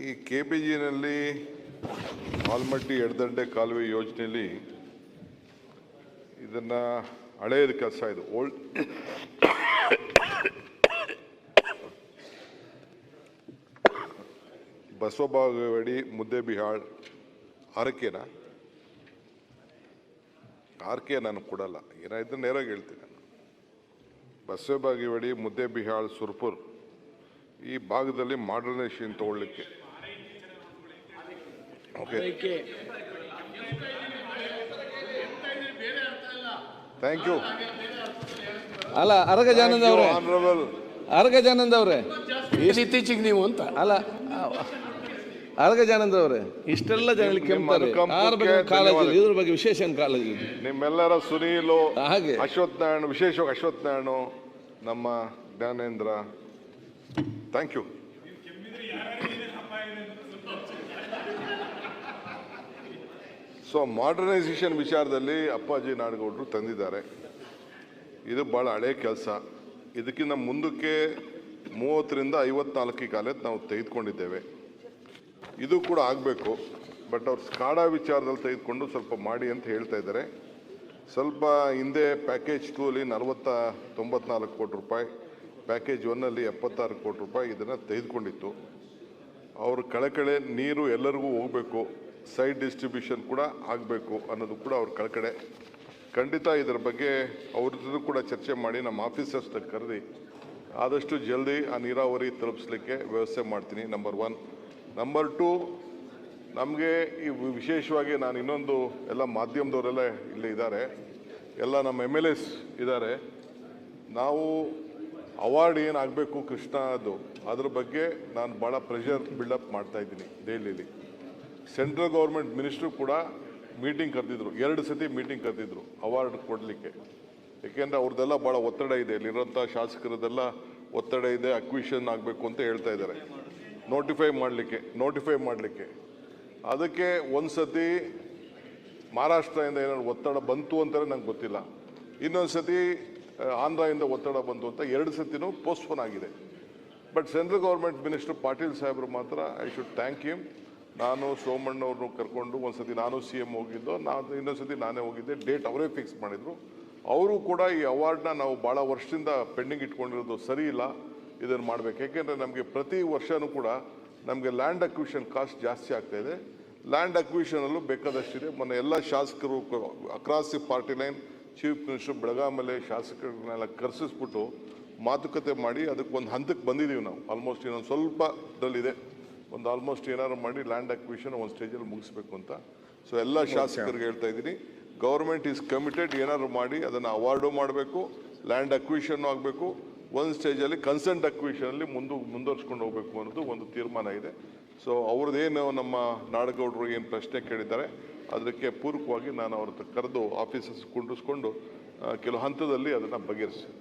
ಈ KPGನಲ್ಲಿ ಆಲ್ಮಟ್ಟಿ ಎಡದಂಡೆ ಕಾಲುವೆ ಯೋಜನೆಯಲ್ಲಿ ಇದನ್ನ ಹಳೆಯದ ಕೆಲಸ ಇದು ಓಲ್ಡ್ ಬಸವಬಾಗೇವಾಡಿ ಮುದ್ದೇಬಿಹಾಳ್ ಆರ್ಕೆ ನಾನು ಕೊಡಲ್ಲ ಏನಾಯ್ತು ನೇರಾಗಿ ಹೇಳ್ತೀನಿ ನಾನು ಬಸವಬಾಗೇವಾಡಿ ಮುದ್ದೇಬಿಹಾಳ್ ಸುರ್ಪುರ್ ಈ ಭಾಗದಲ್ಲಿ ಮಾಡರ್ನೈಸೇಷನ್ ತಗೊಳ್ಳಿಕ್ಕೆ ಓಕೆ ಥ್ಯಾಂಕ್ ಯು ಅಲ್ಲ ಅರಗಜಾನಂದ ಅವರೇ ಆನರಬಲ್ ಅರಗಜಾನಂದ ಅವರೇ ಇತ್ತೀಚೆಗೆ ನೀವು ಅಂತ ಅಲ್ಲ ಅರಗಜಾನಂದ ಅವರೇ ಇಷ್ಟೆಲ್ಲ ಜನಗಳಿಗೆ ಕೆಂಪಾರೆ ಯಾರ ಬಗ್ಗೆ ಕಾಳಜಿ ಇದ್ರ ಬಗ್ಗೆ ವಿಶೇಷ ಕಾಳಜಿ ನಿಮ್ಮೆಲ್ಲರ ಸುನೀಲು ಹಾಗೆ ಅಶ್ವಥ್ ನಾರಾಯಣ ವಿಶೇಷವಾಗಿ ಅಶ್ವಥ್ ನಾರಾಯಣ ನಮ್ಮ Jnanendra thank you so modernisation ವಿಚಾರದಲ್ಲಿ ಅಪ್ಪಾಜಿ ನಾಡಗೌಡರು ತಂದಿದ್ದಾರೆ ಇದು ಭಾಳ ಹಳೆ ಕೆಲಸ ಇದಕ್ಕಿಂತ ಮುಂದಕ್ಕೆ 30ರಿಂದ 54 ಕಾಲೇಜ್ ನಾವು ತೆಗೆದುಕೊಂಡಿದ್ದೇವೆ ಇದು ಕೂಡ ಆಗಬೇಕು ಬಟ್ ಅವ್ರು ಸ್ಕಾಡಾ ವಿಚಾರದಲ್ಲಿ ತೆಗೆದುಕೊಂಡು ಸ್ವಲ್ಪ ಮಾಡಿ ಅಂತ ಹೇಳ್ತಾ ಇದ್ದಾರೆ ಸ್ವಲ್ಪ ಹಿಂದೆ ಪ್ಯಾಕೇಜ್ 2 ಅಲ್ಲಿ 94 ಕೋಟಿ ರೂಪಾಯಿ ಪ್ಯಾಕೇಜ್ 1 76 ಕೋಟಿ ರೂಪಾಯಿ ಇದನ್ನು ತೆಗೆದುಕೊಂಡಿತ್ತು ಅವರು ಕಳಕಳೆ ನೀರು ಎಲ್ಲರಿಗೂ ಹೋಗಬೇಕು ಸೈಡ್ ಡಿಸ್ಟ್ರಿಬ್ಯೂಷನ್ ಕೂಡ ಆಗಬೇಕು ಅನ್ನೋದು ಕೂಡ ಅವ್ರ ಕಳಕಳೆ ಖಂಡಿತ ಇದರ ಬಗ್ಗೆ ಅವ್ರದ್ದು ಕೂಡ ಚರ್ಚೆ ಮಾಡಿ ನಮ್ಮ ಆಫೀಸರ್ಸ್ ಕರೆದಿ ಆದಷ್ಟು ಜಲ್ದಿ ಆ ನೀರಾವರಿ ತಲುಪಿಸ್ಲಿಕ್ಕೆ ವ್ಯವಸ್ಥೆ ಮಾಡ್ತೀನಿ ನಂಬರ್ 1 ನಂಬರ್ 2 ನಮಗೆ ಈ ವಿಶೇಷವಾಗಿ ನಾನು ಇನ್ನೊಂದು ಎಲ್ಲ ಮಾಧ್ಯಮದವರೆಲ್ಲ ಇಲ್ಲಿ ಇದ್ದಾರೆ ಎಲ್ಲ ನಮ್ಮ MLAs ಇದ್ದಾರೆ ನಾವು ಅವಾರ್ಡ್ ಏನಾಗಬೇಕು ಕೃಷ್ಣದು ಅದ್ರ ಬಗ್ಗೆ ನಾನು ಭಾಳ ಪ್ರೆಷರ್ ಬಿಲ್ಡಪ್ ಮಾಡ್ತಾ ಇದ್ದೀನಿ ದೆಹಲಿಯಲ್ಲಿ ಸೆಂಟ್ರಲ್ ಗೌರ್ಮೆಂಟ್ ಮಿನಿಸ್ಟ್ರು ಕೂಡ ಮೀಟಿಂಗ್ ಕರೆದಿದ್ರು 2 ಸತಿ ಮೀಟಿಂಗ್ ಕರೆದಿದ್ರು ಅವಾರ್ಡ್ ಕೊಡಲಿಕ್ಕೆ ಏಕೆಂದರೆ ಅವ್ರದ್ದೆಲ್ಲ ಭಾಳ ಒತ್ತಡ ಇದೆ ಇಲ್ಲಿರೋಂಥ ಶಾಸಕರದೆಲ್ಲ ಒತ್ತಡ ಇದೆ ಅಕ್ವಿಷನ್ ಆಗಬೇಕು ಅಂತ ಹೇಳ್ತಾ ಇದ್ದಾರೆ ನೋಟಿಫೈ ಮಾಡಲಿಕ್ಕೆ ಅದಕ್ಕೆ ಒಂದು ಸತಿ ಮಹಾರಾಷ್ಟ್ರದಿಂದ ಏನಾದ್ರು ಒತ್ತಡ ಬಂತು ಅಂತಾರೆ ನಂಗೆ ಗೊತ್ತಿಲ್ಲ ಇನ್ನೊಂದು ಸತಿ ಆಂಧ್ರದಿಂದ ಒತ್ತಡ ಬಂತು ಅಂತ 2 ಸತಿನೂ ಪೋಸ್ಟ್ಪೋನ್ ಆಗಿದೆ but central government minister Patil ಸಾಹೇಬರು ಮಾತ್ರ ಐ ಶುಡ್ ಥ್ಯಾಂಕ್ ಹಿಮ್ ನಾನು ಸೋಮಣ್ಣವ್ರನ್ನು ಕರ್ಕೊಂಡು ಒಂದು ಸತಿ ನಾನು CM ಹೋಗಿದ್ದು ಇನ್ನೊಂದು ಸತಿ ನಾನೇ ಹೋಗಿದ್ದೆ ಡೇಟ್ ಅವರೇ ಫಿಕ್ಸ್ ಮಾಡಿದರು ಅವರು ಕೂಡ ಈ ಅವಾರ್ಡ್ನ ನಾವು ಭಾಳ ವರ್ಷದಿಂದ ಪೆಂಡಿಂಗ್ ಇಟ್ಕೊಂಡಿರೋದು ಸರಿ ಇಲ್ಲ ಇದನ್ನು ಮಾಡಬೇಕು ಯಾಕೆಂದರೆ ನಮಗೆ ಪ್ರತಿ ವರ್ಷವೂ ಕೂಡ ನಮಗೆ ಲ್ಯಾಂಡ್ ಅಕ್ವಿಷನ್ ಕಾಸ್ಟ್ ಜಾಸ್ತಿ ಆಗ್ತಾಯಿದೆ ಲ್ಯಾಂಡ್ ಅಕ್ವಿಷನಲ್ಲೂ ಬೇಕಾದಷ್ಟಿದೆ ಮೊನ್ನೆ ಎಲ್ಲ ಶಾಸಕರು across the party line chief minister ಬೆಳಗಾಮಲ್ಲಿ ಶಾಸಕರನ್ನೆಲ್ಲ ಕರೆಸಿಸ್ಬಿಟ್ಟು ಮಾತುಕತೆ ಮಾಡಿ ಅದಕ್ಕೆ ಒಂದು ಹಂತಕ್ಕೆ ಬಂದಿದ್ದೀವಿ ನಾವು ಆಲ್ಮೋಸ್ಟ್ ಇನ್ನೊಂದು ಸ್ವಲ್ಪದಲ್ಲಿದೆ ಒಂದು ಆಲ್ಮೋಸ್ಟ್ ಏನಾದ್ರು ಮಾಡಿ ಲ್ಯಾಂಡ್ ಅಕ್ವಿಷನ್ ಒಂದು ಸ್ಟೇಜಲ್ಲಿ ಮುಗಿಸ್ಬೇಕು ಅಂತ ಸೊ ಎಲ್ಲ ಶಾಸಕರಿಗೆ ಹೇಳ್ತಾ ಇದ್ದೀನಿ ಗೌರ್ಮೆಂಟ್ ಈಸ್ ಕಮಿಟೆಡ್ ಏನಾದ್ರು ಮಾಡಿ ಅದನ್ನು ಅವಾರ್ಡು ಮಾಡಬೇಕು ಲ್ಯಾಂಡ್ ಅಕ್ವಿಷನ್ ಆಗಬೇಕು ಒಂದು ಸ್ಟೇಜಲ್ಲಿ ಕನ್ಸೆಂಟ್ ಅಕ್ವಿಷನಲ್ಲಿ ಮುಂದುವರ್ಸ್ಕೊಂಡು ಹೋಗಬೇಕು ಅನ್ನೋದು ಒಂದು ತೀರ್ಮಾನ ಇದೆ ಸೊ ಅವ್ರದ್ದೇನು ನಮ್ಮ ನಾಡಗೌಡರು ಏನು ಪ್ರಶ್ನೆ ಕೇಳಿದ್ದಾರೆ ಅದಕ್ಕೆ ಪೂರಕವಾಗಿ ನಾನು ಅವ್ರ ಕರೆದು ಆಫೀಸಸ್ ಕುಂಡಿಸ್ಕೊಂಡು ಕೆಲವು ಹಂತದಲ್ಲಿ ಅದನ್ನು ಬಗೆಹರಿಸ್ತೀನಿ